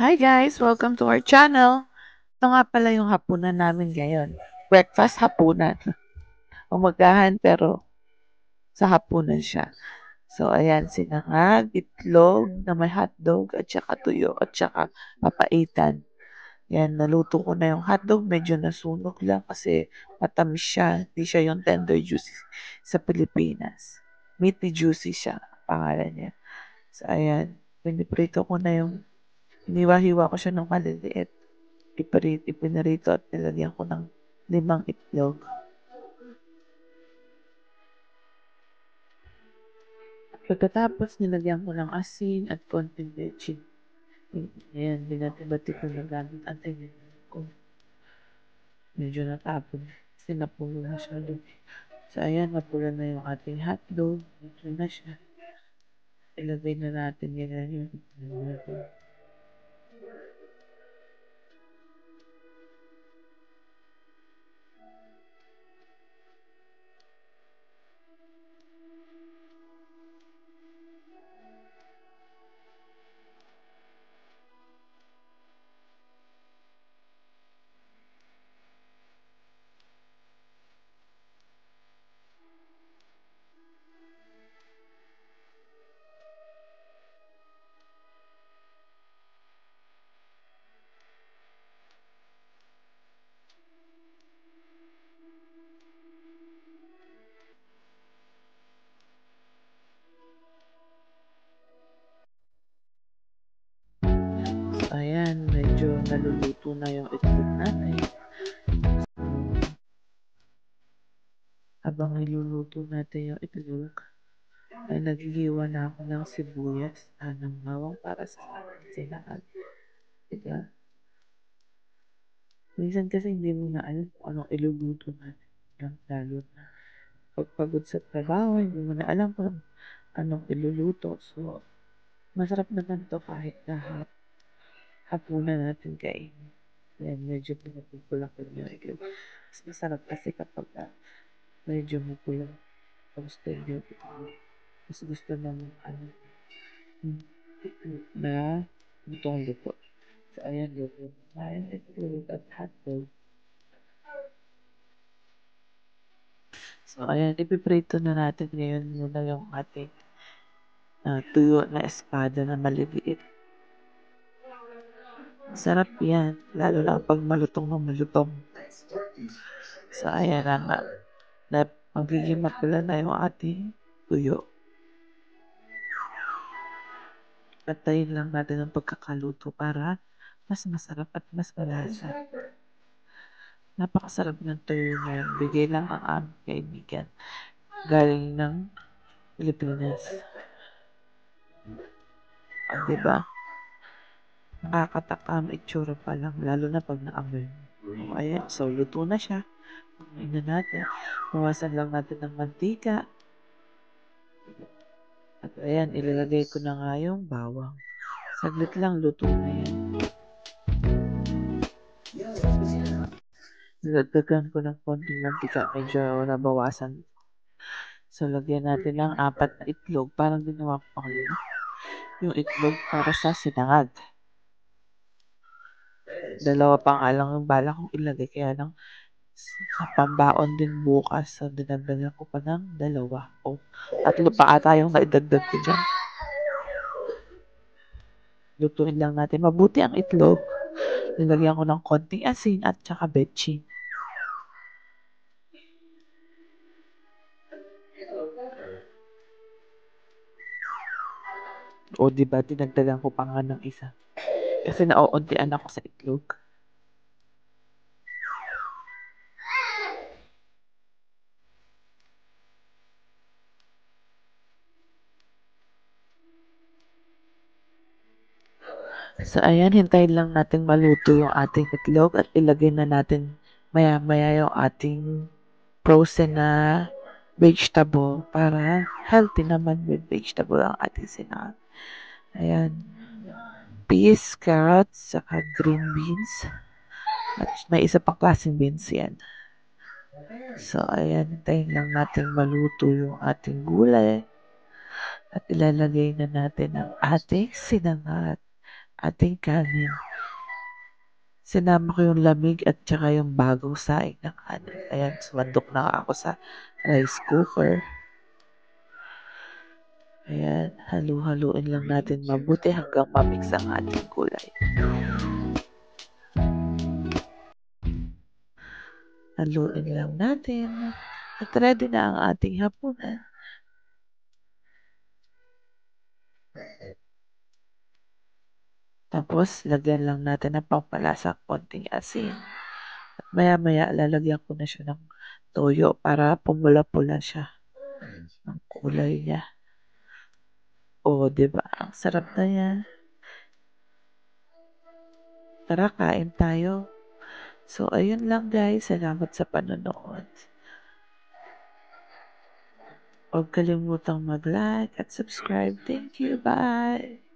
Hi guys! Welcome to our channel. Ito nga pala yung hapunan namin ngayon. Breakfast hapunan. Umagahan pero sa hapunan siya. So ayan, sinangag, itlog na may hotdog at saka tuyo at saka papaitan. Yan, naluto ko na yung hotdog. Medyo nasunog lang kasi matamis siya. Hindi siya yung tender juicy sa Pilipinas. Meaty juicy siya, pangalan niya. So ayan, piniprito ko na yung hiniwa-hiwa ko siya ng maliliit. Ipinarito at nilagyan ko ng 5 itlog. Pagkatapos, nilagyan ko ng asin at konting bechin. Ayan, binati-bati ko na gamit ang tingin ko. Medyo natapon. Kasi napulo na siya doon. So, ayan, napula na yung ating hotdog. Medyo na siya. Ilagay na natin yan yung ayan, medyo naluluto na yung itlog natin. Habang niluluto natin yung itlog, ay naghihiwa na ako ng sibuyas ng bawang para sa sinahag. Diba? Minsan kasi hindi mo na alam kung anong iluluto natin. Lalo na pagpagod sa trabaho, hindi mo na alam kung anong iluluto. So, masarap naman to kahit na hapunan natin kainin. Yan, medyo pinapupula ko yung itlog. Mas masarap kasi kapag medyo mapula. Tapos yung itlog. Mas gusto naman na lutong luto. So, ayan, luto. Ayan, itlog at hotdog. So, ayan, ipiprito na natin ngayon muna yung ating tuyo na espada na maliliit. Sarap yan, lalo na pag malutong na malutong. So, ayan na nga. Magiging mapula na yung ating tuyo. Patayin lang natin ang pagkakaluto para mas masarap at mas malasa. Napakasarap ng tuyo na yun. Bigay lang ang aming kaibigan. Galing ng Pilipinas. O, diba? Nakakatakam itsura pa lang, lalo na pag naamoy mo. O, ayan, so luto na siya. Kumain na natin. Bawasan lang natin ng mantika. At ayan, ilalagay ko na nga yung bawang. Saglit lang, luto na yan. Nilagdagan ko ng konting mantika, medyo nabawasan. So, lagyan natin ng 4 na itlog. Parang ginawa ko pa kanina. Yung itlog para sa sinangag. Dalawa pa nga lang yung bala kong ilagay. Kaya lang, sa pambaon din bukas. So, dinagdagan ko pa ng 2. O, 3 pa ata yung naidagdag ko dyan. Lutuin lang natin mabuti ang itlog. Nilagyan ko ng konting asin at saka betchin. O, diba, dinagdagan ko pa nga ng isa. Kasi nauuntian ako sa itlog. So, ayan, hintayin lang natin maluto yung ating itlog at ilagay na natin maya-maya yung ating frozen na vegetable para healthy naman with vegetable ang ating sinahag. Ayan, peas, carrots, saka green beans. At may isa pang klaseng beans yan. So, ayan, hintayin lang natin maluto yung ating gulay. At ilalagay na natin ang ating sinangag. ating kanin. Sinama ko yung lamig at tsaka yung bagong saing ng kanin. Ayan, sumandok na ako sa rice cooker. Ayan, halu-haluin lang natin mabuti hanggang mamix ang ating gulay. Haluin lang natin. At ready na ang ating hapunan. Tapos, lagyan lang natin ng pampalasa konting asin. At maya-maya, lalagyan ko na siya ng toyo para pumula-pula siya. Ang kulay niya. O, diba? Ang sarap na yan. Tara, kain tayo. So, ayun lang guys. Salamat sa panonood. Huwag kalimutang mag-like at subscribe. Thank you. Bye!